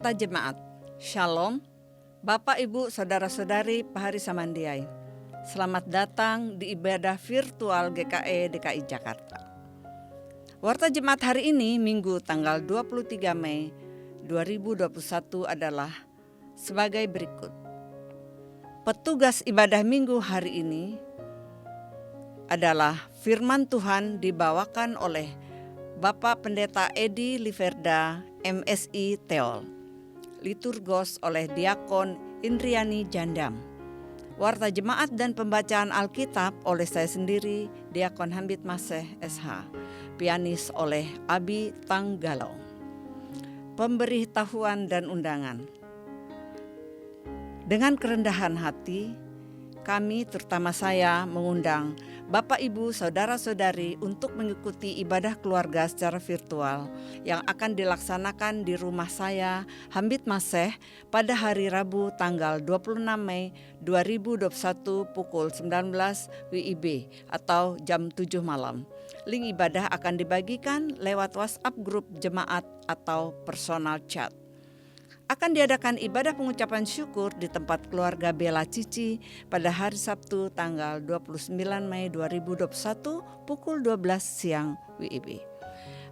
Warta Jemaat, Shalom, Bapak, Ibu, Saudara-saudari Pahari Samandiai. Selamat datang di ibadah virtual GKE DKI Jakarta. Warta Jemaat hari ini, Minggu tanggal 23 Mei 2021 adalah sebagai berikut. Petugas ibadah Minggu hari ini adalah firman Tuhan dibawakan oleh Bapak Pendeta Edi Liverda, MSI Teol. Liturgos oleh Diakon Indriani Jandam. Warta Jemaat dan pembacaan Alkitab oleh saya sendiri, Diakon Hambit Maseh SH. Pianis oleh Abi Tanggalau. Pemberitahuan dan undangan. Dengan kerendahan hati, kami terutama saya mengundang Bapak, Ibu, Saudara-saudari untuk mengikuti ibadah keluarga secara virtual yang akan dilaksanakan di rumah saya, Hambit Maseh, pada hari Rabu tanggal 26 Mei 2021 pukul 19 WIB atau jam 7 malam. Link ibadah akan dibagikan lewat WhatsApp grup jemaat atau personal chat. Akan diadakan ibadah pengucapan syukur di tempat keluarga Bella Cici pada hari Sabtu tanggal 29 Mei 2021 pukul 12 siang WIB.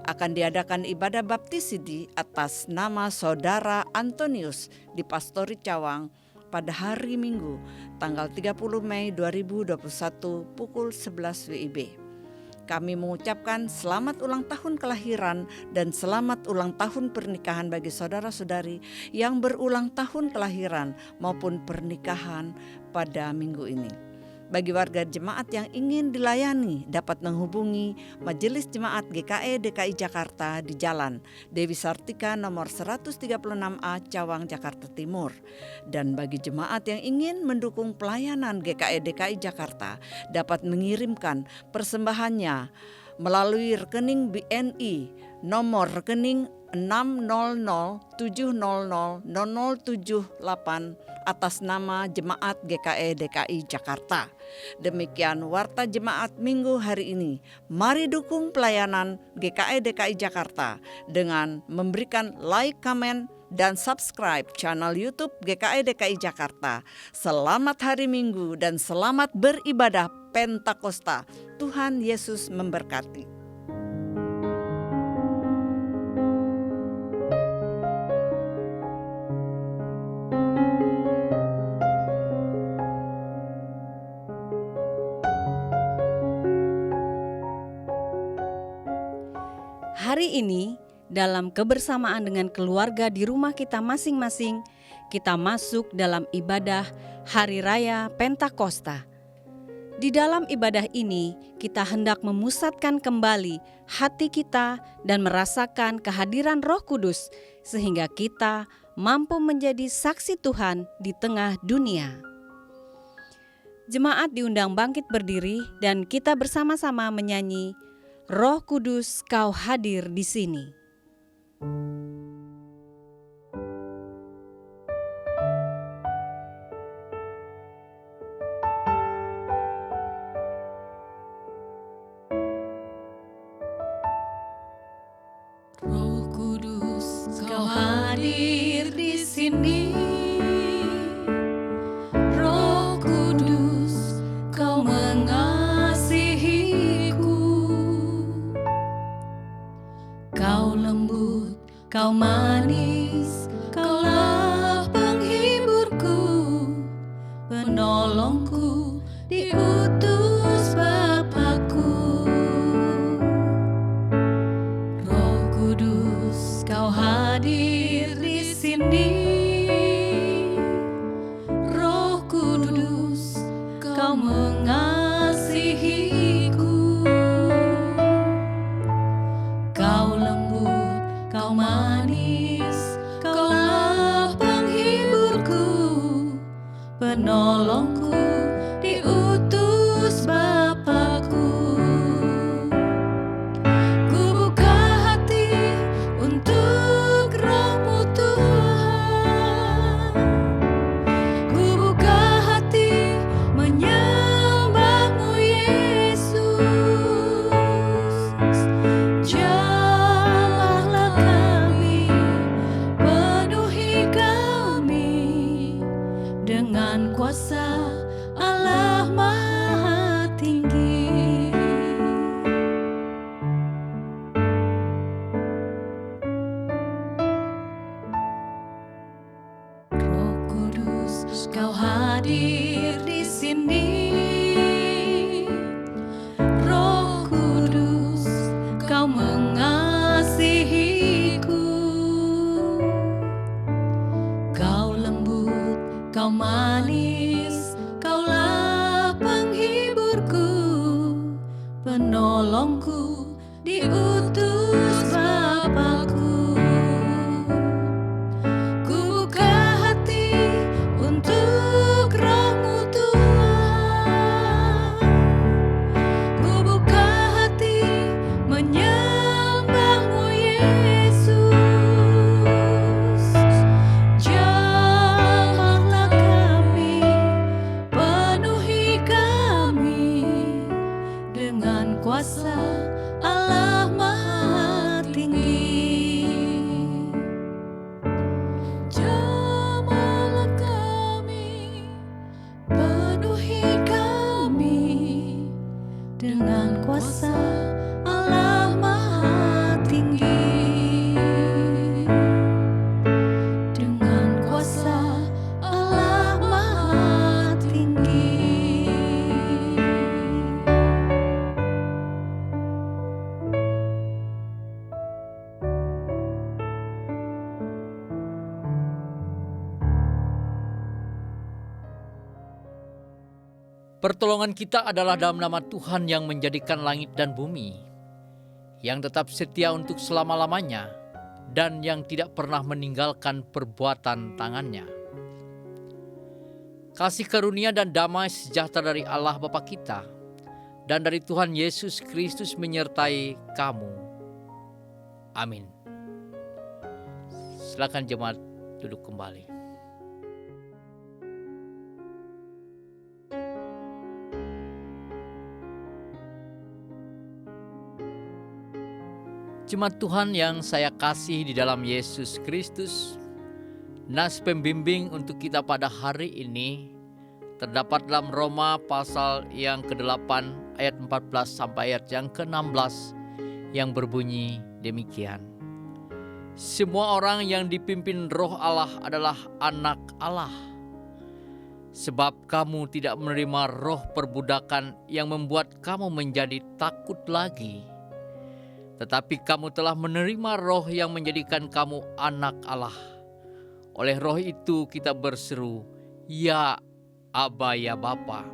Akan diadakan ibadah baptisidi atas nama Saudara Antonius di Pastori Cawang pada hari Minggu tanggal 30 Mei 2021 pukul 11 WIB. Kami mengucapkan selamat ulang tahun kelahiran dan selamat ulang tahun pernikahan bagi saudara-saudari yang berulang tahun kelahiran maupun pernikahan pada minggu ini. Bagi warga jemaat yang ingin dilayani dapat menghubungi Majelis Jemaat GKE DKI Jakarta di Jalan Dewi Sartika nomor 136A Cawang, Jakarta Timur. Dan bagi jemaat yang ingin mendukung pelayanan GKE DKI Jakarta dapat mengirimkan persembahannya melalui rekening BNI nomor rekening 60070000078 atas nama Jemaat GKE DKI Jakarta. Demikian Warta Jemaat Minggu hari ini. Mari dukung pelayanan GKE DKI Jakarta dengan memberikan like, komen, dan subscribe channel YouTube GKE DKI Jakarta. Selamat hari Minggu dan selamat beribadah Pentakosta. Tuhan Yesus memberkati. Hari ini, dalam kebersamaan dengan keluarga di rumah kita masing-masing, kita masuk dalam ibadah Hari Raya Pentakosta. Di dalam ibadah ini, kita hendak memusatkan kembali hati kita dan merasakan kehadiran Roh Kudus, sehingga kita mampu menjadi saksi Tuhan di tengah dunia. Jemaat diundang bangkit berdiri dan kita bersama-sama menyanyi, Roh Kudus, Kau hadir di sini. Roh Kudus, Kau hadir di sini. Roh Kudus, Kau mengasihiku. Kau lembut, Kau manis, Kaulah penghiburku, penolongku, diutus Bapakku. Roh Kudus, Kau hadir di sini. Roh Kudus, Kau mengasihiku. Kau lembut, Kau manis, Kaulah penghiburku, penolongku, diutus Bapakku. Ku buka hati untuk Roh-Mu Tuhan. Ku buka hati menyembah-Mu Yesus. Jamahlah kami, penuhi dengan kuasa Allah Maha Tinggi. Roh Kudus, Kau hadir di sini. Roh Kudus, Kau mengasihiku. Kau lembut, Kau manis, Kaulah penghiburku, penolongku, diutus Bapakku. Ku buka hati untuk Roh-Mu Tuhan. Ku buka hati menyembah-Mu Yesus. Jamahlah kami, penuhi kami dengan kuasa Allah Maha Tinggi. Jamahlah kami, penuhi kami dengan kuasa Allah Maha Tinggi. Dengan kuasa Allah Maha Tinggi. Pertolongan kita adalah dalam nama Tuhan yang menjadikan langit dan bumi, yang tetap setia untuk selama-lamanya, dan yang tidak pernah meninggalkan perbuatan tangannya. Kasih karunia dan damai sejahtera dari Allah Bapa kita, dan dari Tuhan Yesus Kristus menyertai kamu. Amin. Silakan jemaat duduk kembali. Jemaat Tuhan yang saya kasih di dalam Yesus Kristus, nas pembimbing untuk kita pada hari ini terdapat dalam Roma pasal yang ke-8 ayat 14 sampai ayat yang ke-16 yang berbunyi demikian. Semua orang yang dipimpin Roh Allah adalah anak Allah. Sebab kamu tidak menerima roh perbudakan yang membuat kamu menjadi takut lagi. Tetapi kamu telah menerima roh yang menjadikan kamu anak Allah. Oleh roh itu kita berseru, Ya Aba, ya Bapa.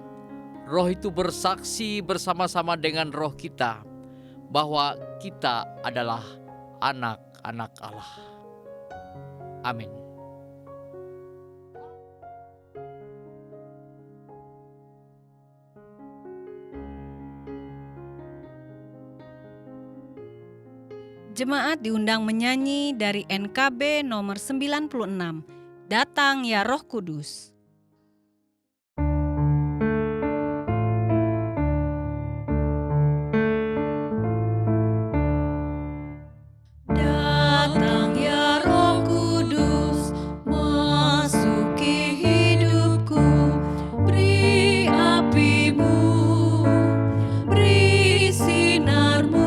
Roh itu bersaksi bersama-sama dengan roh kita bahwa kita adalah anak-anak Allah. Amin. Jemaat diundang menyanyi dari NKB nomor 96, Datang ya Roh Kudus. Datang ya Roh Kudus, masuki hidupku, beri apimu, beri sinarmu.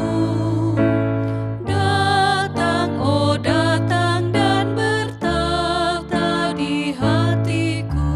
Datang, oh datang dan bertata di hatiku.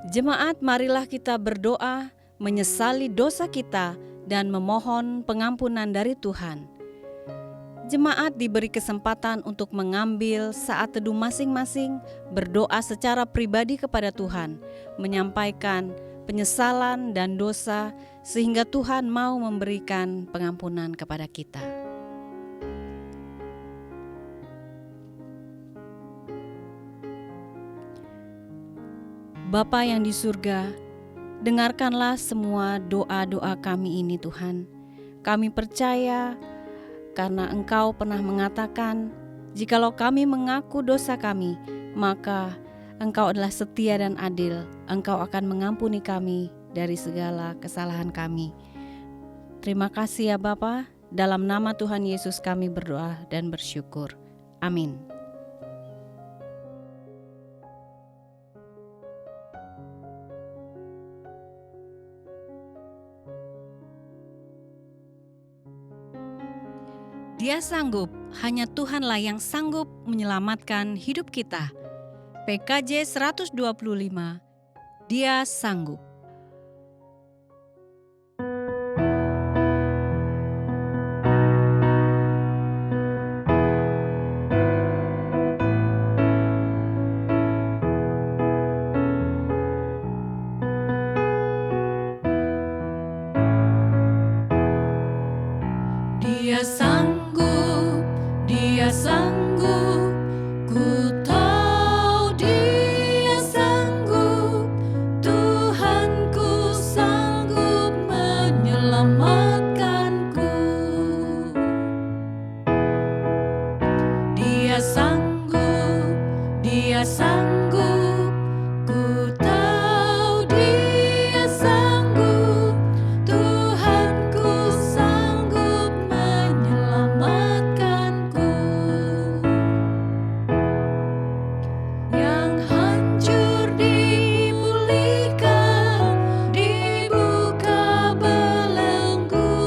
Jemaat, marilah kita berdoa, menyesali dosa kita, dan memohon pengampunan dari Tuhan. Jemaat diberi kesempatan untuk mengambil saat teduh masing-masing, berdoa secara pribadi kepada Tuhan, menyampaikan penyesalan dan dosa, sehingga Tuhan mau memberikan pengampunan kepada kita. Bapa yang di surga, dengarkanlah semua doa-doa kami ini Tuhan. Kami percaya karena Engkau pernah mengatakan, jikalau kami mengaku dosa kami, maka Engkau adalah setia dan adil. Engkau akan mengampuni kami dari segala kesalahan kami. Terima kasih ya Bapa. Dalam nama Tuhan Yesus kami berdoa dan bersyukur. Amin. Dia sanggup, hanya Tuhanlah yang sanggup menyelamatkan hidup kita. PKJ 125, Dia sanggup. Dia sanggup, Dia sanggup, ku tahu Dia sanggup, Tuhanku sanggup menyelamatkanku. Dia sanggup, Dia sanggup, ku tahu Dia sanggup, Tuhanku sanggup menyelamatkanku. Yang hancur dipulihkan, dibuka belenggu,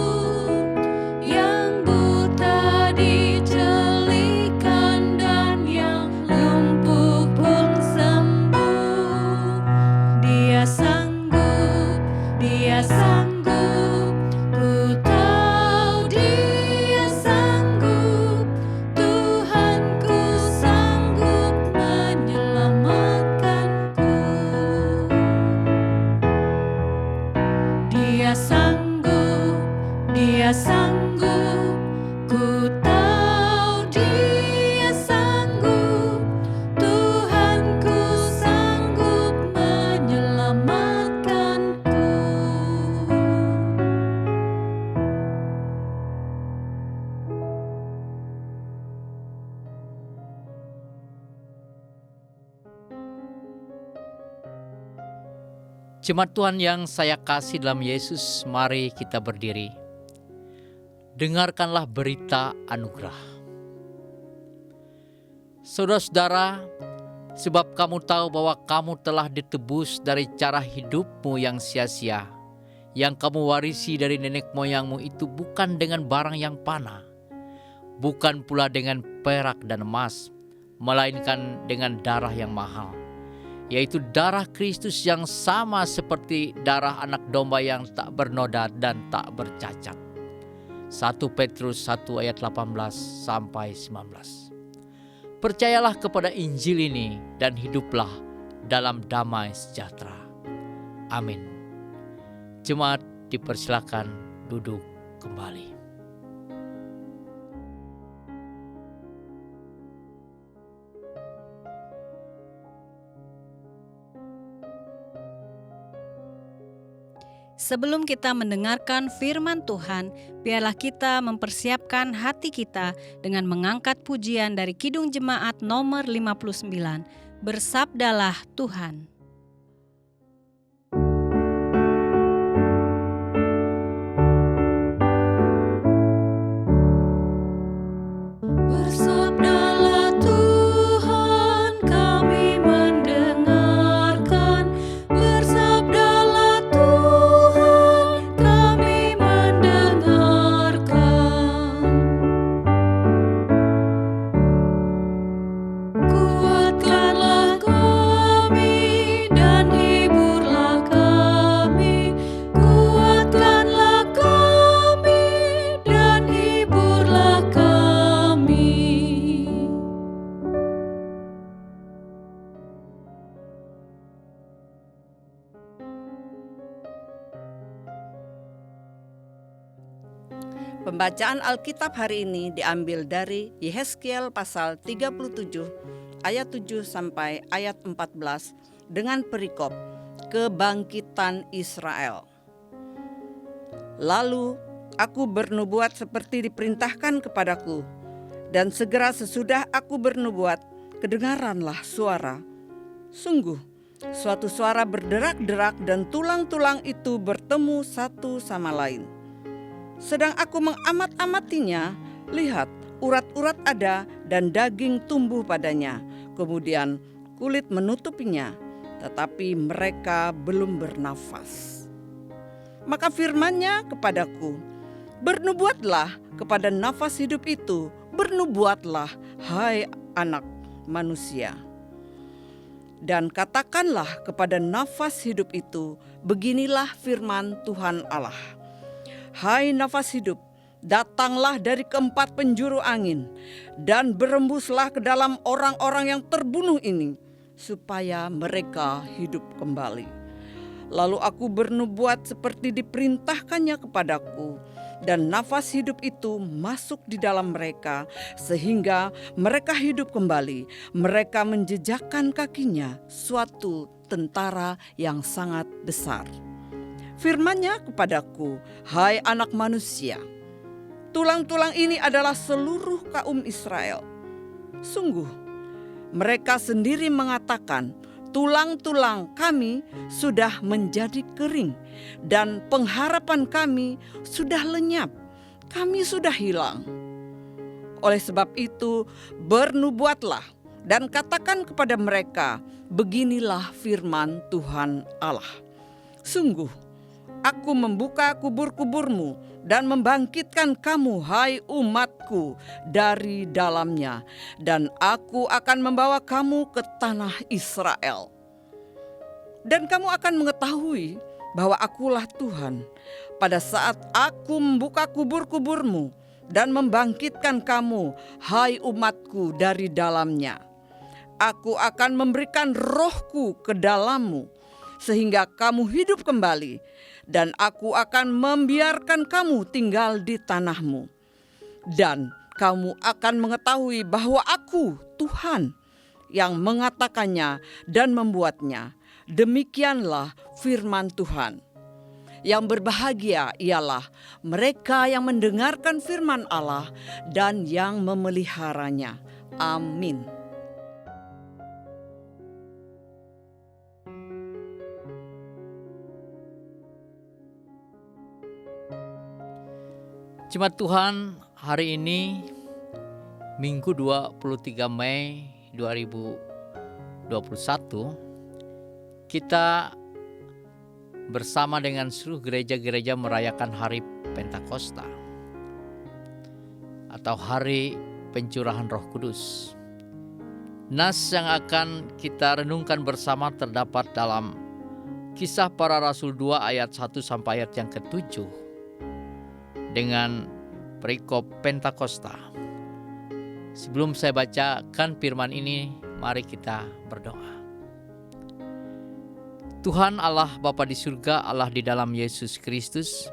yang buta dijelikan, dan yang lumpuh pun sembuh. Dia sanggup, Dia sanggup, ku tahu Dia sanggup, Tuhanku sanggup menyelamatkanku. Dia sanggup, Dia sanggup, ku tahu Dia sanggup, Tuhanku sanggup menyelamatkanku. Jemaat Tuhan yang saya kasih dalam Yesus, mari kita berdiri. Dengarkanlah berita anugerah. Saudara-saudara, sebab kamu tahu bahwa kamu telah ditebus dari cara hidupmu yang sia-sia, yang kamu warisi dari nenek moyangmu itu bukan dengan barang yang panah, bukan pula dengan perak dan emas, melainkan dengan darah yang mahal, yaitu darah Kristus yang sama seperti darah anak domba yang tak bernoda dan tak bercacat. 1 Petrus 1 ayat 18 sampai 19. Percayalah kepada Injil ini dan hiduplah dalam damai sejahtera. Amin. Jemaat dipersilakan duduk kembali. Sebelum kita mendengarkan firman Tuhan, biarlah kita mempersiapkan hati kita dengan mengangkat pujian dari Kidung Jemaat nomor 59, Bersabdalah Tuhan. Bersabdalah Tuhan, kami mendengarkan. Bersabdalah Tuhan, kami mendengarkan. Kuatkanlah kami Pembacaan Alkitab hari ini diambil dari Yehezkiel pasal 37 ayat 7 sampai ayat 14 dengan perikop kebangkitan Israel. Lalu aku bernubuat seperti diperintahkan kepadaku, dan segera sesudah aku bernubuat, kedengaranlah suara. Sungguh, suatu suara berderak-derak dan tulang-tulang itu bertemu satu sama lain. Sedang aku mengamat-amatinya, lihat, urat-urat ada dan daging tumbuh padanya. Kemudian kulit menutupinya, tetapi mereka belum bernafas. Maka firman-Nya kepadaku, bernubuatlah kepada nafas hidup itu, bernubuatlah, hai anak manusia. Dan katakanlah kepada nafas hidup itu, beginilah firman Tuhan Allah. Hai nafas hidup, datanglah dari keempat penjuru angin, dan berembuslah ke dalam orang-orang yang terbunuh ini, supaya mereka hidup kembali. Lalu aku bernubuat seperti diperintahkannya kepadaku, dan nafas hidup itu masuk di dalam mereka, sehingga mereka hidup kembali. Mereka menjejakkan kakinya suatu tentara yang sangat besar. Firman-Nya kepadaku, hai anak manusia, tulang-tulang ini adalah seluruh kaum Israel. Sungguh, mereka sendiri mengatakan, tulang-tulang kami sudah menjadi kering, dan pengharapan kami sudah lenyap, kami sudah hilang. Oleh sebab itu, bernubuatlah dan katakan kepada mereka, beginilah firman Tuhan Allah. Sungguh, aku membuka kubur-kuburmu dan membangkitkan kamu, hai umatku, dari dalamnya. Dan aku akan membawa kamu ke tanah Israel. Dan kamu akan mengetahui bahwa akulah Tuhan, pada saat aku membuka kubur-kuburmu dan membangkitkan kamu, hai umatku, dari dalamnya. Aku akan memberikan rohku ke dalammu, sehingga kamu hidup kembali, dan aku akan membiarkan kamu tinggal di tanahmu. Dan kamu akan mengetahui bahwa aku Tuhan yang mengatakannya dan membuatnya. Demikianlah firman Tuhan. Yang berbahagia ialah mereka yang mendengarkan firman Allah dan yang memeliharanya. Amin. Jemaat Tuhan, hari ini Minggu 23 Mei 2021, kita bersama dengan seluruh gereja-gereja merayakan hari Pentakosta atau hari pencurahan Roh Kudus. Nas yang akan kita renungkan bersama terdapat dalam Kisah Para Rasul 2 ayat 1 sampai ayat yang ke-7 dengan perikop Pentakosta. Sebelum saya bacakan firman ini, mari kita berdoa. Tuhan Allah Bapa di surga, Allah di dalam Yesus Kristus,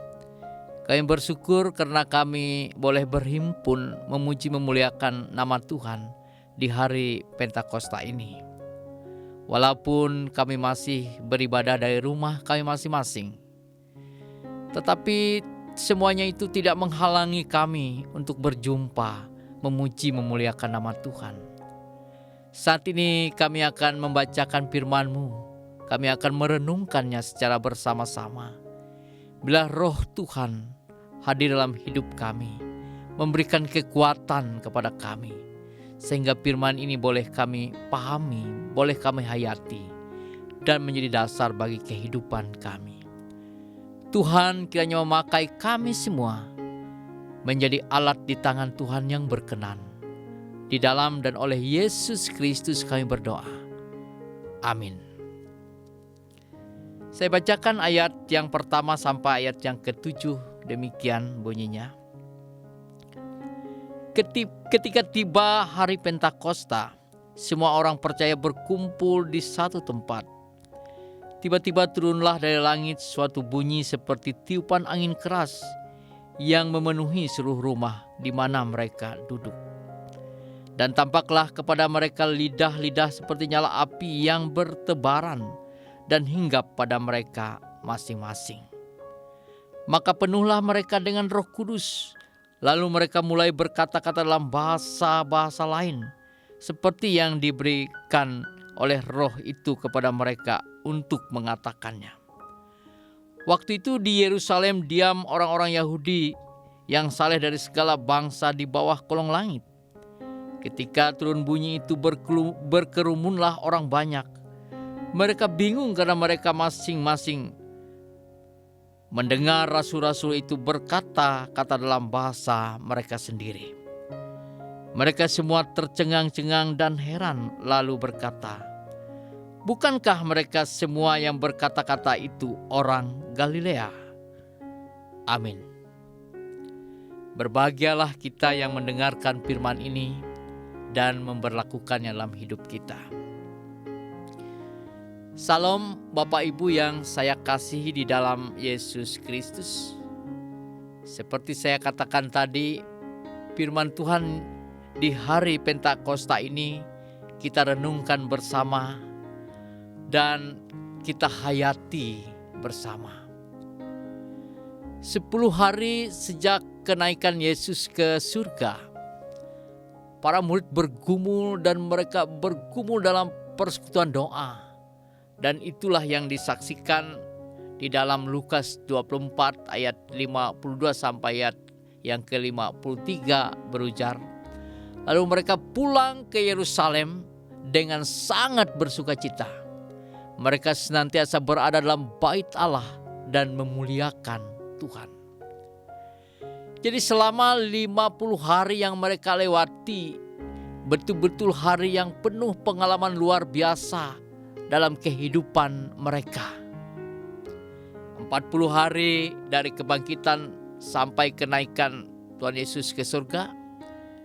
kami bersyukur karena kami boleh berhimpun memuji memuliakan nama Tuhan di hari Pentakosta ini. Walaupun kami masih beribadah dari rumah kami masing-masing, tetapi semuanya itu tidak menghalangi kami untuk berjumpa, memuji, memuliakan nama Tuhan. Saat ini kami akan membacakan firman-Mu. Kami akan merenungkannya secara bersama-sama. Bila Roh Tuhan hadir dalam hidup kami, memberikan kekuatan kepada kami, sehingga firman ini boleh kami pahami, boleh kami hayati, dan menjadi dasar bagi kehidupan kami. Tuhan kiranya memakai kami semua menjadi alat di tangan Tuhan yang berkenan. Di dalam dan oleh Yesus Kristus kami berdoa. Amin. Saya bacakan ayat yang pertama sampai ayat yang ke-7, demikian bunyinya. Ketika tiba hari Pentakosta, semua orang percaya berkumpul di satu tempat. Tiba-tiba turunlah dari langit suatu bunyi seperti tiupan angin keras yang memenuhi seluruh rumah di mana mereka duduk. Dan tampaklah kepada mereka lidah-lidah seperti nyala api yang bertebaran dan hinggap pada mereka masing-masing. Maka penuhlah mereka dengan Roh Kudus. Lalu mereka mulai berkata-kata dalam bahasa-bahasa lain, seperti yang diberikan oleh Roh itu kepada mereka untuk mengatakannya. Waktu itu di Yerusalem diam orang-orang Yahudi yang saleh dari segala bangsa di bawah kolong langit. Ketika turun bunyi itu berkerumunlah orang banyak. Mereka bingung karena mereka masing-masing mendengar rasul-rasul itu berkata-kata dalam bahasa mereka sendiri. Mereka semua tercengang-cengang dan heran lalu berkata, "Bukankah mereka semua yang berkata-kata itu orang Galilea?" Amin. Berbahagialah kita yang mendengarkan firman ini dan memberlakukannya dalam hidup kita. Salam Bapak Ibu yang saya kasihi di dalam Yesus Kristus. Seperti saya katakan tadi, firman Tuhan di hari Pentakosta ini kita renungkan bersama dan kita hayati bersama. 10 hari sejak kenaikan Yesus ke surga, para murid bergumul dan mereka bergumul dalam persekutuan doa. Dan itulah yang disaksikan di dalam Lukas 24 ayat 52 sampai ayat yang ke-53 berujar, "Lalu mereka pulang ke Yerusalem dengan sangat bersukacita. Mereka senantiasa berada dalam bait Allah dan memuliakan Tuhan." Jadi selama 50 hari yang mereka lewati, betul-betul hari yang penuh pengalaman luar biasa dalam kehidupan mereka. 40 hari dari kebangkitan sampai kenaikan Tuhan Yesus ke surga,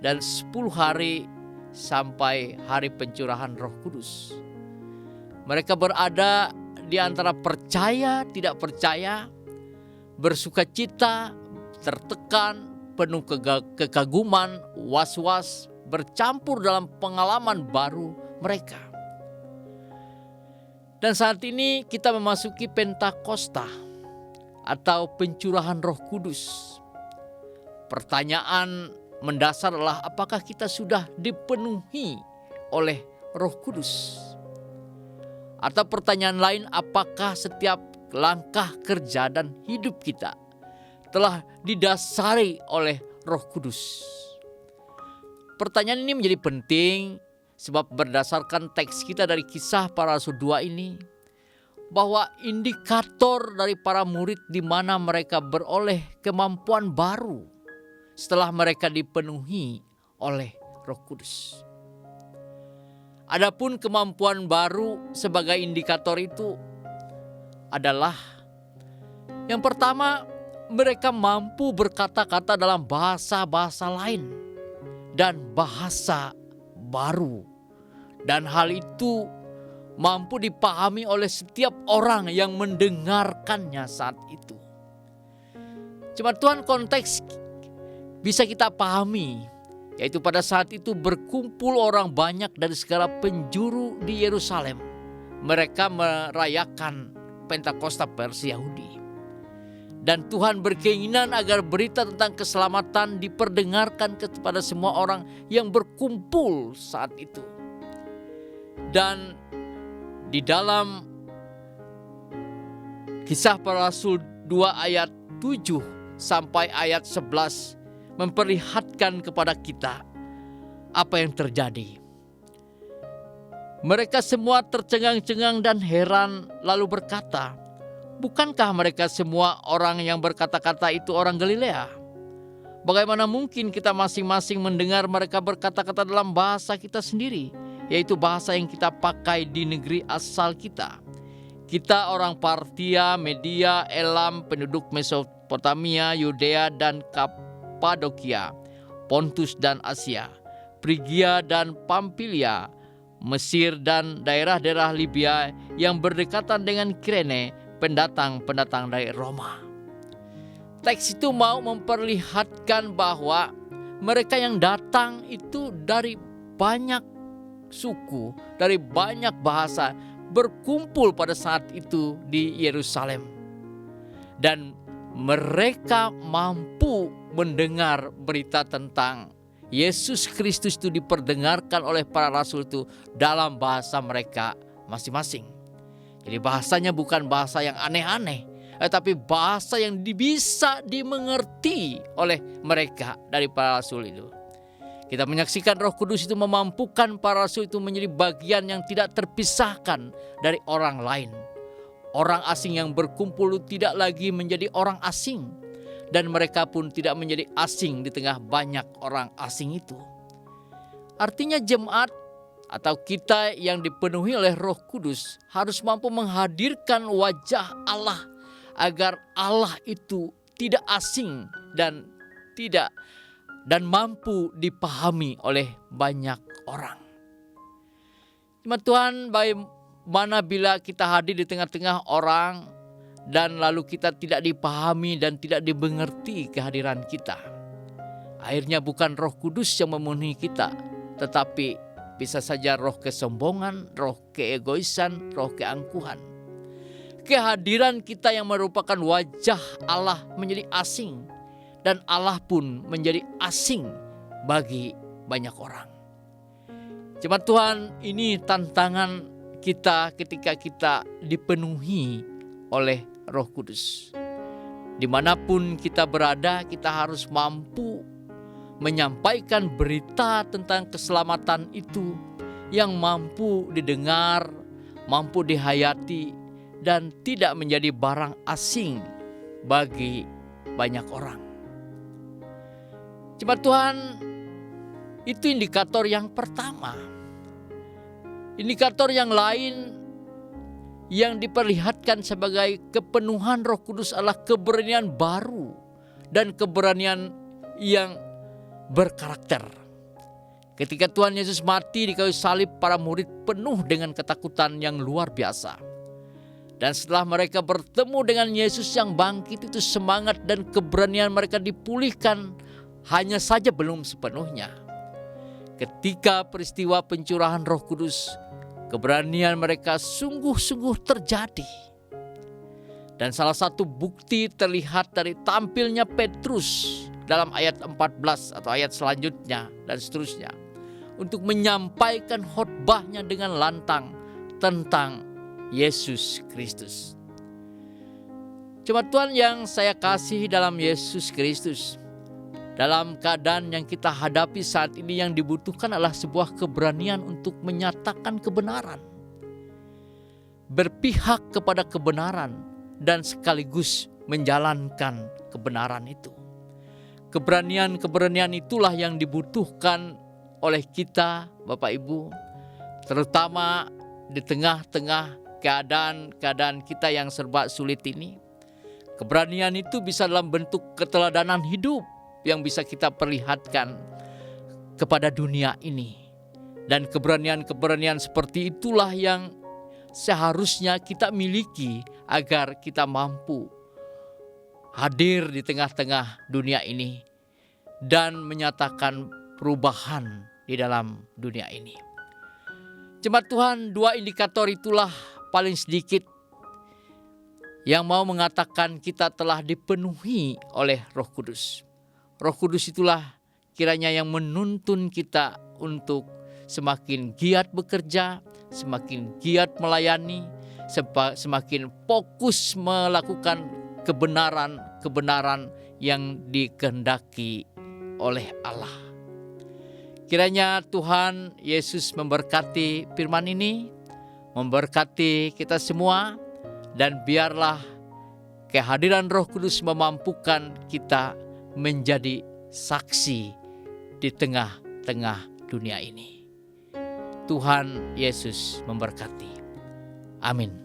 dan 10 hari sampai hari pencurahan Roh Kudus. Mereka berada di antara percaya, tidak percaya, bersukacita, tertekan, penuh kekaguman, was-was, bercampur dalam pengalaman baru mereka. Dan saat ini kita memasuki Pentakosta atau pencurahan Roh Kudus. Pertanyaan mendasar adalah apakah kita sudah dipenuhi oleh Roh Kudus? Atau pertanyaan lain, apakah setiap langkah kerja dan hidup kita telah didasari oleh Roh Kudus? Pertanyaan ini menjadi penting sebab berdasarkan teks kita dari Kisah Para Rasul 2 ini, bahwa indikator dari para murid di mana mereka beroleh kemampuan baru setelah mereka dipenuhi oleh Roh Kudus. Adapun kemampuan baru sebagai indikator itu adalah yang pertama, mereka mampu berkata-kata dalam bahasa-bahasa lain dan bahasa baru. Dan hal itu mampu dipahami oleh setiap orang yang mendengarkannya saat itu. Cuma Tuhan, konteks bisa kita pahami, yaitu pada saat itu berkumpul orang banyak dari segala penjuru di Yerusalem. Mereka merayakan Pentakosta versi Yahudi. Dan Tuhan berkeinginan agar berita tentang keselamatan diperdengarkan kepada semua orang yang berkumpul saat itu. Dan di dalam Kisah Para Rasul 2 ayat 7 sampai ayat 11 memperlihatkan kepada kita apa yang terjadi. Mereka semua tercengang-cengang dan heran lalu berkata, "Bukankah mereka semua orang yang berkata-kata itu orang Galilea? Bagaimana mungkin kita masing-masing mendengar mereka berkata-kata dalam bahasa kita sendiri, yaitu bahasa yang kita pakai di negeri asal kita? Kita orang Partia, Media, Elam, penduduk Mesopotamia, Yudea dan Kapadokia, Pontus dan Asia, Frigia dan Pamfilia, Mesir dan daerah-daerah Libya yang berdekatan dengan Kirene, pendatang-pendatang dari Roma." Teks itu mau memperlihatkan bahwa mereka yang datang itu dari banyak suku, dari banyak bahasa, berkumpul pada saat itu di Yerusalem. Dan mereka mampu mendengar berita tentang Yesus Kristus itu diperdengarkan oleh para rasul itu dalam bahasa mereka masing-masing. Jadi bahasanya bukan bahasa yang aneh-aneh, tetapi bahasa yang bisa dimengerti oleh mereka dari para rasul itu. Kita menyaksikan Roh Kudus itu memampukan para rasul itu menjadi bagian yang tidak terpisahkan dari orang lain. Orang asing yang berkumpul tidak lagi menjadi orang asing, dan mereka pun tidak menjadi asing di tengah banyak orang asing itu. Artinya jemaat atau kita yang dipenuhi oleh Roh Kudus harus mampu menghadirkan wajah Allah agar Allah itu tidak asing dan mampu dipahami oleh banyak orang. Cuma Tuhan, bagaimana bila kita hadir di tengah-tengah orang dan lalu kita tidak dipahami dan tidak dimengerti kehadiran kita. Akhirnya bukan Roh Kudus yang memenuhi kita, tetapi bisa saja roh kesombongan, roh keegoisan, roh keangkuhan. Kehadiran kita yang merupakan wajah Allah menjadi asing, dan Allah pun menjadi asing bagi banyak orang. Jemaat Tuhan, ini tantangan kita ketika kita dipenuhi oleh Roh Kudus. Dimanapun kita berada, kita harus mampu menyampaikan berita tentang keselamatan itu yang mampu didengar, mampu dihayati, dan tidak menjadi barang asing bagi banyak orang. Jemaat Tuhan, itu indikator yang pertama. Indikator yang lain yang diperlihatkan sebagai kepenuhan Roh Kudus adalah keberanian baru dan keberanian yang berkarakter. Ketika Tuhan Yesus mati di kayu salib, para murid penuh dengan ketakutan yang luar biasa. Dan setelah mereka bertemu dengan Yesus yang bangkit, itu semangat dan keberanian mereka dipulihkan, hanya saja belum sepenuhnya. Ketika peristiwa pencurahan Roh Kudus, keberanian mereka sungguh-sungguh terjadi. Dan salah satu bukti terlihat dari tampilnya Petrus dalam ayat 14 atau ayat selanjutnya dan seterusnya, untuk menyampaikan khotbahnya dengan lantang tentang Yesus Kristus. Jemaat Tuhan yang saya kasih dalam Yesus Kristus, dalam keadaan yang kita hadapi saat ini, yang dibutuhkan adalah sebuah keberanian untuk menyatakan kebenaran, berpihak kepada kebenaran, dan sekaligus menjalankan kebenaran itu. Keberanian itulah yang dibutuhkan oleh kita, Bapak Ibu, terutama di tengah-tengah keadaan kita yang serba sulit ini. Keberanian itu bisa dalam bentuk keteladanan hidup yang bisa kita perlihatkan kepada dunia ini. Dan keberanian seperti itulah yang seharusnya kita miliki agar kita mampu hadir di tengah-tengah dunia ini dan menyatakan perubahan di dalam dunia ini. Jemaat Tuhan, 2 indikator itulah paling sedikit yang mau mengatakan kita telah dipenuhi oleh Roh Kudus. Roh Kudus itulah kiranya yang menuntun kita untuk semakin giat bekerja, semakin giat melayani, semakin fokus melakukan kebenaran yang dikehendaki oleh Allah. Kiranya Tuhan Yesus memberkati firman ini, memberkati kita semua, dan biarlah kehadiran Roh Kudus memampukan kita menjadi saksi di tengah-tengah dunia ini. Tuhan Yesus memberkati. Amin.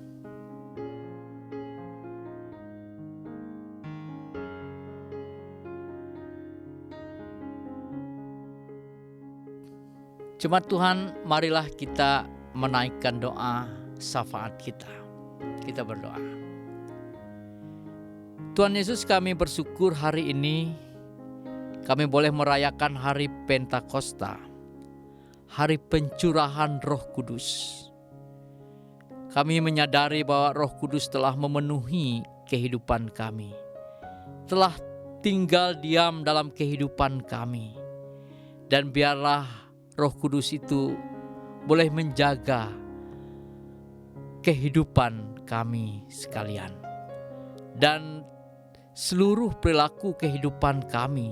Jemaat Tuhan, marilah kita menaikkan doa syafaat kita. Kita berdoa. Tuhan Yesus, kami bersyukur hari ini kami boleh merayakan hari Pentakosta, hari pencurahan Roh Kudus. Kami menyadari bahwa Roh Kudus telah memenuhi kehidupan kami, telah tinggal diam dalam kehidupan kami. Dan biarlah Roh Kudus itu boleh menjaga kehidupan kami sekalian. Dan seluruh perilaku kehidupan kami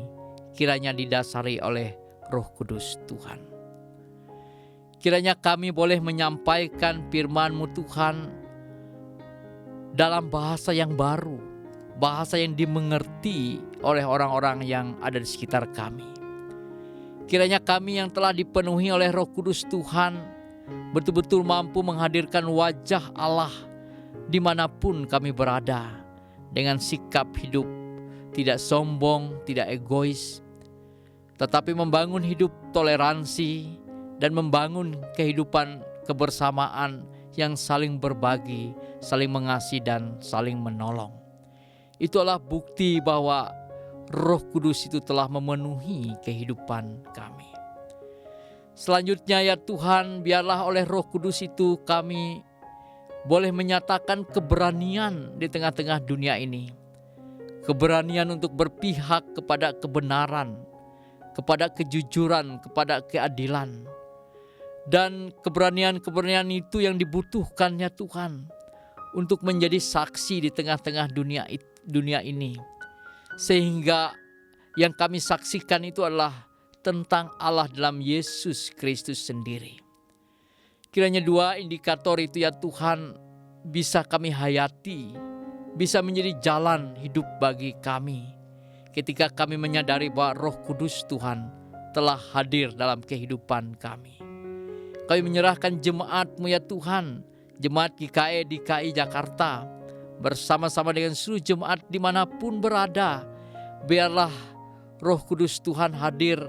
kiranya didasari oleh Roh Kudus Tuhan. Kiranya kami boleh menyampaikan firman-Mu Tuhan dalam bahasa yang baru, bahasa yang dimengerti oleh orang-orang yang ada di sekitar kami. Kiranya kami yang telah dipenuhi oleh Roh Kudus Tuhan betul-betul mampu menghadirkan wajah Allah dimanapun kami berada, dengan sikap hidup tidak sombong, tidak egois, tetapi membangun hidup toleransi dan membangun kehidupan kebersamaan yang saling berbagi, saling mengasihi dan saling menolong. Itulah bukti bahwa Roh Kudus itu telah memenuhi kehidupan kami. Selanjutnya ya Tuhan, biarlah oleh Roh Kudus itu kami boleh menyatakan keberanian di tengah-tengah dunia ini. Keberanian untuk berpihak kepada kebenaran, kepada kejujuran, kepada keadilan. Dan keberanian-keberanian itu yang dibutuhkan ya Tuhan, untuk menjadi saksi di tengah-tengah dunia ini. Sehingga yang kami saksikan itu adalah tentang Allah dalam Yesus Kristus sendiri. Kiranya dua indikator itu ya Tuhan bisa kami hayati, bisa menjadi jalan hidup bagi kami ketika kami menyadari bahwa Roh Kudus Tuhan telah hadir dalam kehidupan kami. Kami menyerahkan jemaat-Mu ya Tuhan, jemaat GKI DKI Jakarta, bersama-sama dengan seluruh jemaat dimanapun berada. Biarlah Roh Kudus Tuhan hadir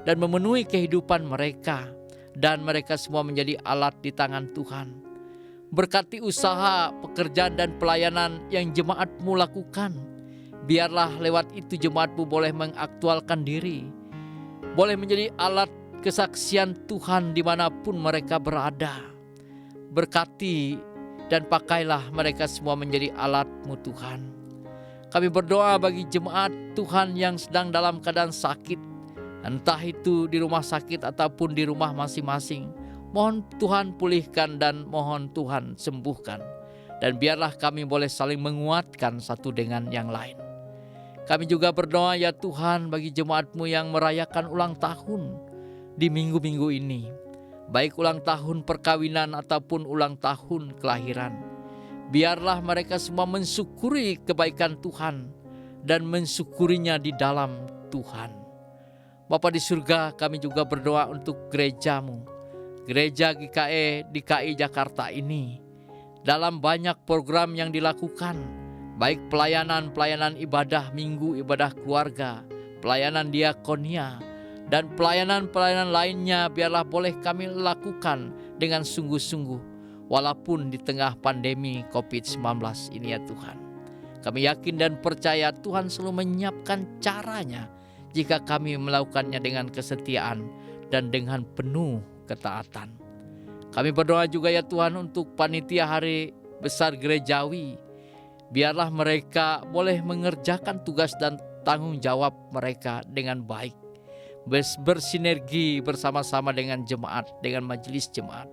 dan memenuhi kehidupan mereka, dan mereka semua menjadi alat di tangan Tuhan. Berkati usaha, pekerjaan dan pelayanan yang jemaat-Mu lakukan. Biarlah lewat itu jemaat-Mu boleh mengaktualkan diri, boleh menjadi alat kesaksian Tuhan dimanapun mereka berada. Berkati dan pakailah mereka semua menjadi alat-Mu Tuhan. Kami berdoa bagi jemaat Tuhan yang sedang dalam keadaan sakit, entah itu di rumah sakit ataupun di rumah masing-masing. Mohon Tuhan pulihkan dan mohon Tuhan sembuhkan. Dan biarlah kami boleh saling menguatkan satu dengan yang lain. Kami juga berdoa ya Tuhan bagi jemaat-Mu yang merayakan ulang tahun di minggu-minggu ini, baik ulang tahun perkawinan ataupun ulang tahun kelahiran. Biarlah mereka semua mensyukuri kebaikan Tuhan dan mensyukurinya di dalam Tuhan. Bapa di surga, kami juga berdoa untuk gereja-Mu, Gereja GKI DKI Jakarta ini, dalam banyak program yang dilakukan, baik pelayanan ibadah minggu, ibadah keluarga, pelayanan diakonia, dan pelayanan-pelayanan lainnya. Biarlah boleh kami lakukan dengan sungguh-sungguh, walaupun di tengah pandemi COVID-19 ini ya Tuhan. Kami yakin dan percaya Tuhan selalu menyiapkan caranya jika kami melakukannya dengan kesetiaan dan dengan penuh ketaatan. Kami berdoa juga ya Tuhan untuk panitia hari besar gerejawi. Biarlah mereka boleh mengerjakan tugas dan tanggung jawab mereka dengan baik, bersinergi bersama-sama dengan jemaat, dengan majelis jemaat.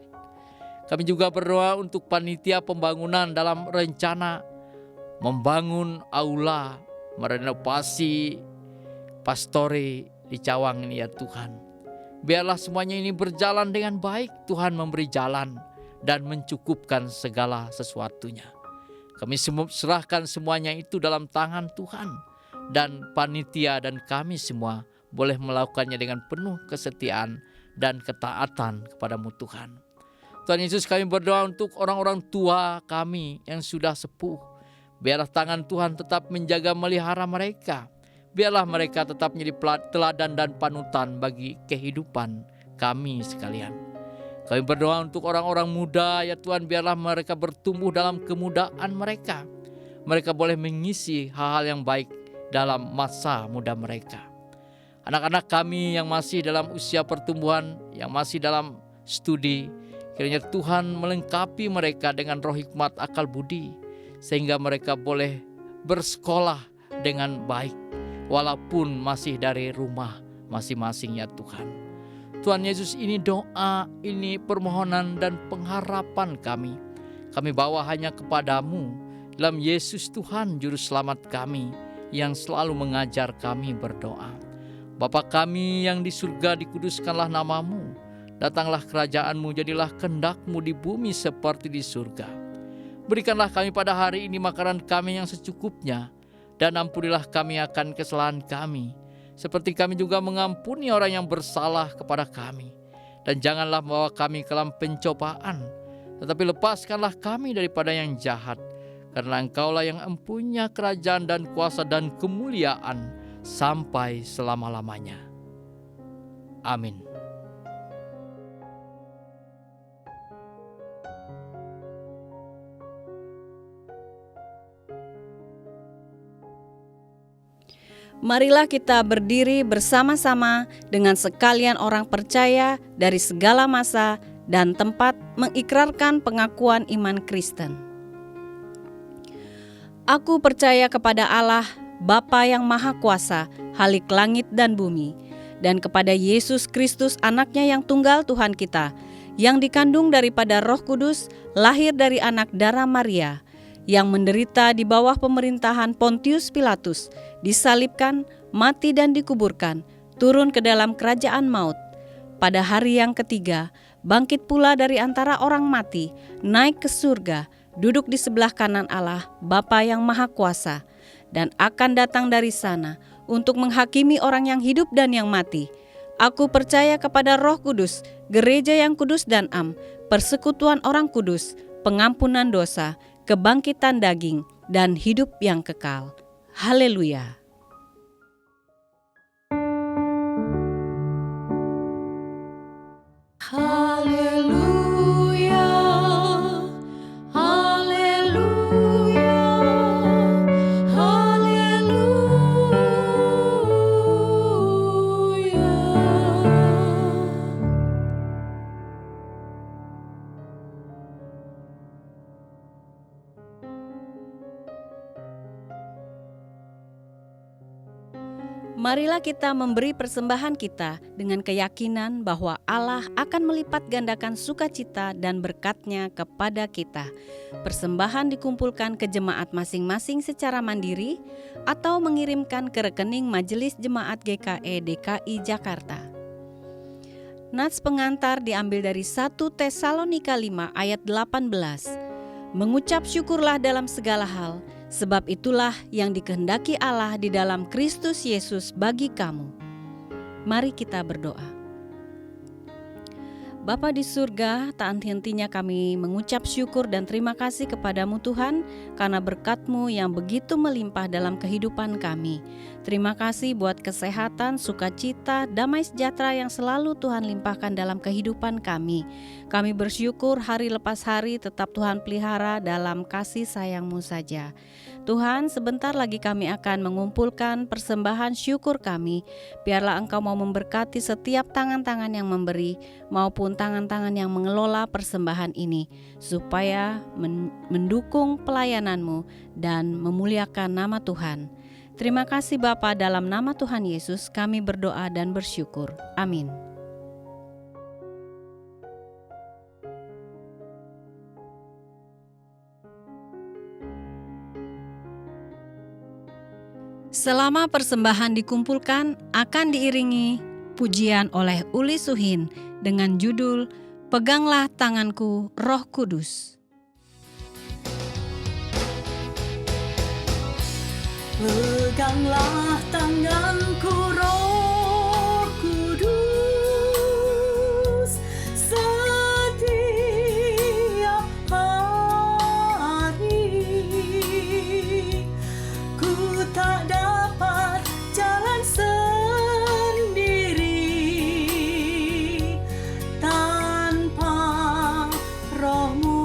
Kami juga berdoa untuk panitia pembangunan dalam rencana membangun aula, merenovasi pastori di Cawang ini ya Tuhan. Biarlah semuanya ini berjalan dengan baik. Tuhan memberi jalan dan mencukupkan segala sesuatunya. Kami serahkan semuanya itu dalam tangan Tuhan, dan panitia dan kami semua boleh melakukannya dengan penuh kesetiaan dan ketaatan kepada-Mu Tuhan. Tuhan Yesus, kami berdoa untuk orang-orang tua kami yang sudah sepuh. Biarlah tangan Tuhan tetap menjaga melihara mereka. Biarlah mereka tetap menjadi teladan dan panutan bagi kehidupan kami sekalian. Kami berdoa untuk orang-orang muda ya Tuhan, biarlah mereka bertumbuh dalam kemudaan mereka. mereka boleh mengisi hal-hal yang baik dalam masa muda mereka. Anak-anak kami yang masih dalam usia pertumbuhan, yang masih dalam studi, kiranya Tuhan melengkapi mereka dengan roh hikmat akal budi, sehingga mereka boleh bersekolah dengan baik, walaupun masih dari rumah masing-masing ya Tuhan. Tuhan Yesus, ini doa, ini permohonan dan pengharapan kami. Kami bawa hanya kepadamu dalam Yesus Tuhan Juru Selamat kami yang selalu mengajar kami berdoa. Bapa kami yang di surga, dikuduskanlah namamu. Datanglah kerajaanmu, jadilah kehendak-mu di bumi seperti di surga. Berikanlah kami pada hari ini makanan kami yang secukupnya, dan ampunilah kami akan kesalahan kami, seperti kami juga mengampuni orang yang bersalah kepada kami. Dan janganlah membawa kami ke dalam pencobaan, tetapi lepaskanlah kami daripada yang jahat, karena Engkaulah yang empunya kerajaan dan kuasa dan kemuliaan sampai selama-lamanya. Amin. Marilah kita berdiri bersama-sama dengan sekalian orang percaya dari segala masa dan tempat mengikrarkan pengakuan iman Kristen. Aku percaya kepada Allah, Bapa yang Maha Kuasa, Khalik langit dan bumi, dan kepada Yesus Kristus anaknya yang tunggal Tuhan kita, yang dikandung daripada Roh Kudus, lahir dari anak darah Maria, yang menderita di bawah pemerintahan Pontius Pilatus, disalibkan, mati dan dikuburkan, turun ke dalam kerajaan maut. Pada hari yang ketiga, bangkit pula dari antara orang mati, naik ke surga, duduk di sebelah kanan Allah, Bapa yang Maha Kuasa, dan akan datang dari sana untuk menghakimi orang yang hidup dan yang mati. Aku percaya kepada Roh Kudus, gereja yang kudus dan am, persekutuan orang kudus, pengampunan dosa, kebangkitan daging, dan hidup yang kekal. Haleluya. Haleluya, haleluya, haleluya. Marilah kita memberi persembahan kita dengan keyakinan bahwa Allah akan melipat gandakan sukacita dan berkat-Nya kepada kita. Persembahan dikumpulkan ke jemaat masing-masing secara mandiri atau mengirimkan ke rekening Majelis Jemaat GKE DKI Jakarta. Nats pengantar diambil dari 1 Tesalonika 5 ayat 18. Mengucap syukurlah dalam segala hal, sebab itulah yang dikehendaki Allah di dalam Kristus Yesus bagi kamu. Mari kita berdoa. Bapa di surga, tak henti-hentinya kami mengucap syukur dan terima kasih kepadamu Tuhan, karena berkat-Mu yang begitu melimpah dalam kehidupan kami. Terima kasih buat kesehatan, sukacita, damai sejahtera yang selalu Tuhan limpahkan dalam kehidupan kami. Kami bersyukur hari lepas hari tetap Tuhan pelihara dalam kasih sayang-Mu saja. Tuhan, sebentar lagi kami akan mengumpulkan persembahan syukur kami. Biarlah Engkau mau memberkati setiap tangan-tangan yang memberi maupun tangan-tangan yang mengelola persembahan ini, supaya mendukung pelayanan-Mu dan memuliakan nama Tuhan. Terima kasih Bapa, dalam nama Tuhan Yesus kami berdoa dan bersyukur. Amin. Selama persembahan dikumpulkan, akan diiringi pujian oleh Uli Suhin dengan judul Peganglah Tanganku Roh Kudus. Peganglah tanganku Roh Kudus, setiap hari ku tak dapat jalan sendiri tanpa Roh-Mu.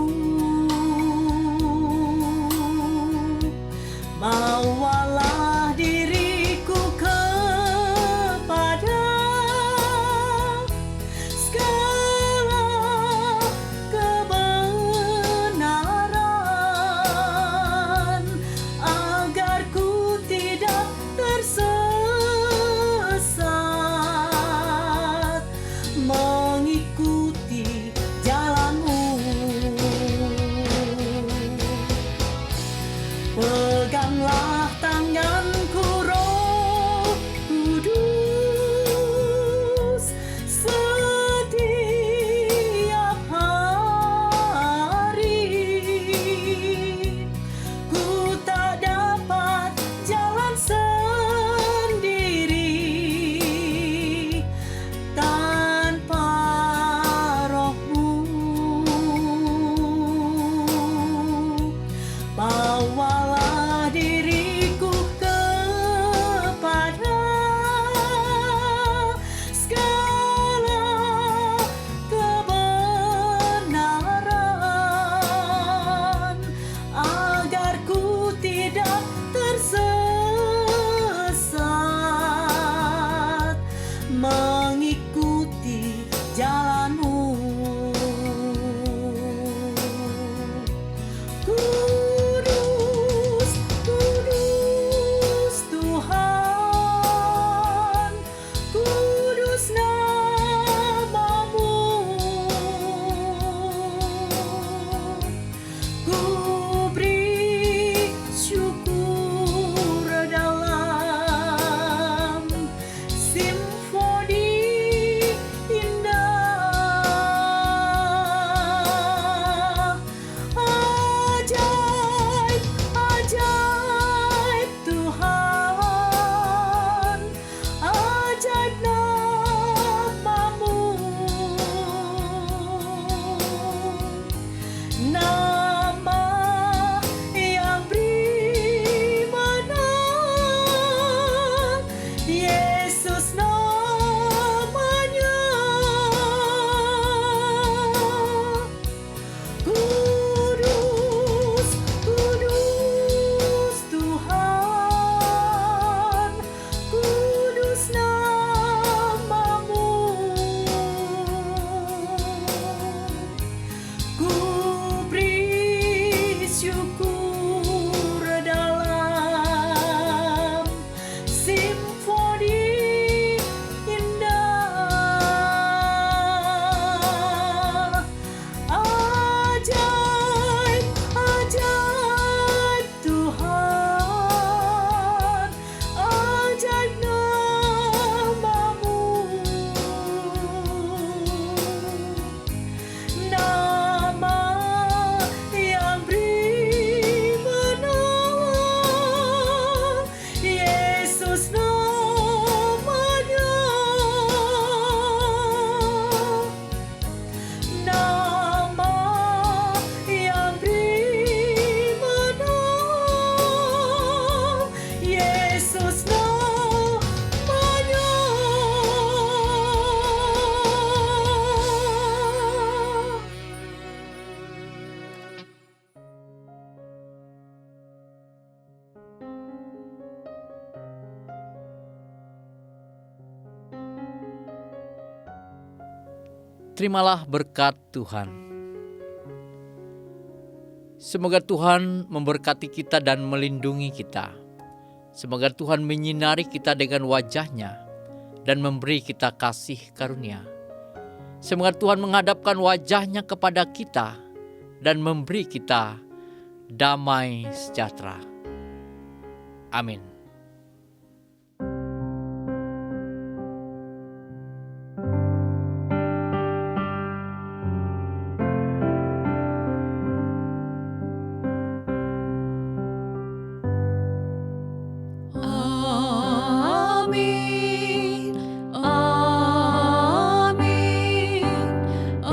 Terimalah berkat Tuhan. Semoga Tuhan memberkati kita dan melindungi kita. Semoga Tuhan menyinari kita dengan wajah-Nya dan memberi kita kasih karunia. Semoga Tuhan menghadapkan wajah-Nya kepada kita dan memberi kita damai sejahtera. Amin. Amin, amin, amin, amin, amin,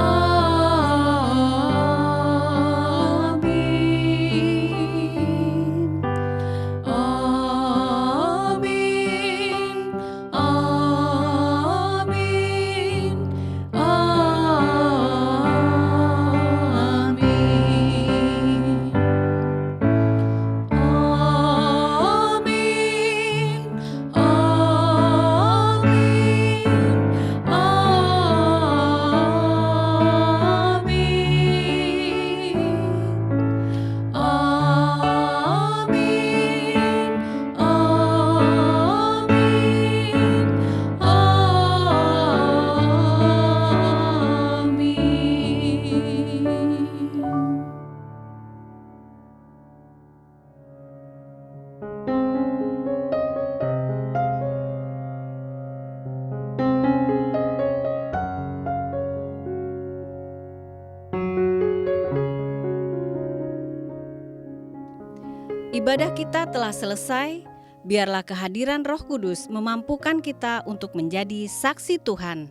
Ibadah kita telah selesai. Biarlah kehadiran Roh Kudus memampukan kita untuk menjadi saksi Tuhan.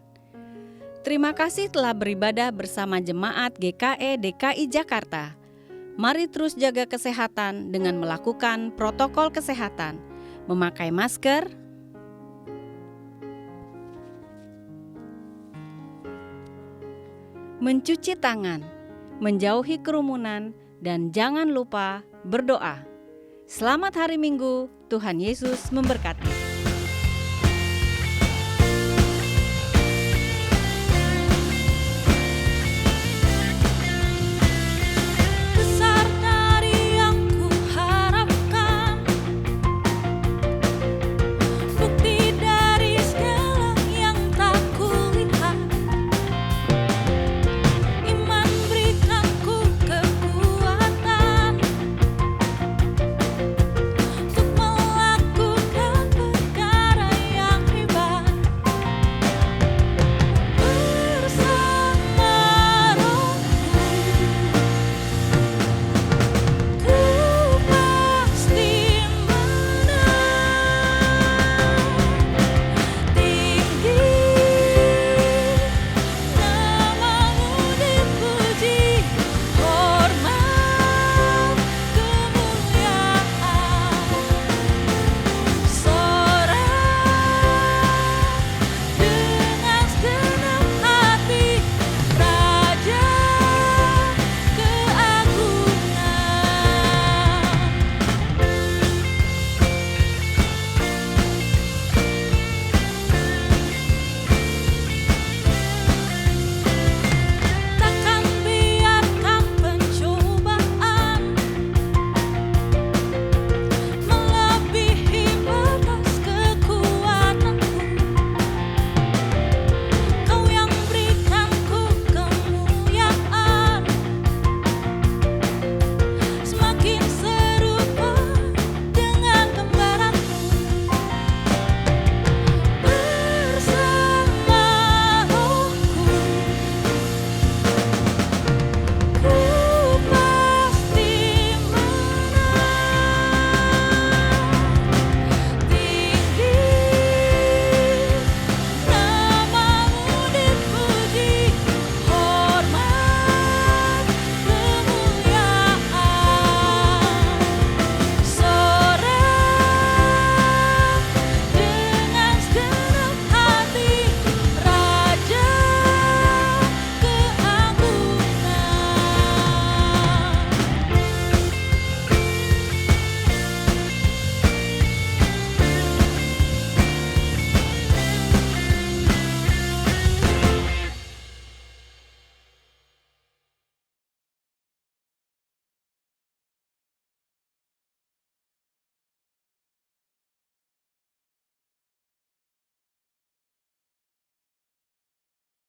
Terima kasih telah beribadah bersama Jemaat GKE DKI Jakarta. Mari terus jaga kesehatan dengan melakukan protokol kesehatan, memakai masker, mencuci tangan, menjauhi kerumunan, dan jangan lupa berdoa. Selamat hari Minggu, Tuhan Yesus memberkati.